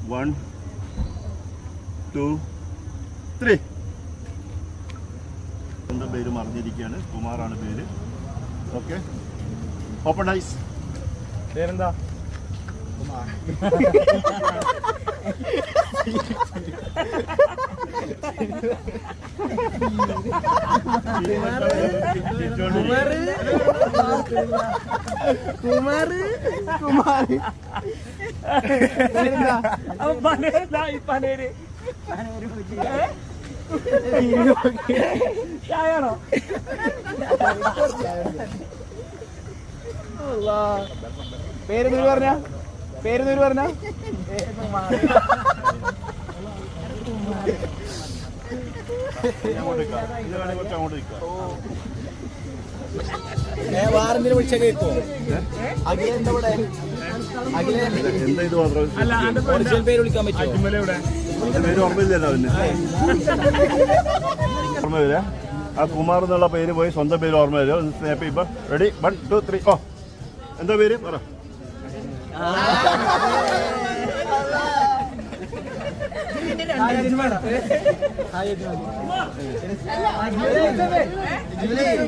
1 2 3. എൻ്റെ പേര് മറിഞ്ഞിരിക്കുകയാണ്. കുമാറാണ് പേര്. Okay, open eyes. പേരെന്താ? പേരെന്നൂര് പറഞ്ഞ വാറന്റിനെ വിളിച്ച കേൾക്കോ? എന്താ ഇത് മാത്രം ഒറിജിനൽ പേര് വിളിക്കാൻ പറ്റുമോ? പേര് ഓർമ്മയില്ലല്ലോ അവന്. ഓർമ്മ വരാ ആ കുമാർ എന്നുള്ള പേര് പോയി സ്വന്തം പേര് ഓർമ്മ വരും. ഒന്ന് സ്നാപ്പ് ചെയ്യുമ്പോൾ റെഡി 1 2 3. ഓ, എന്താ പേര് പറ.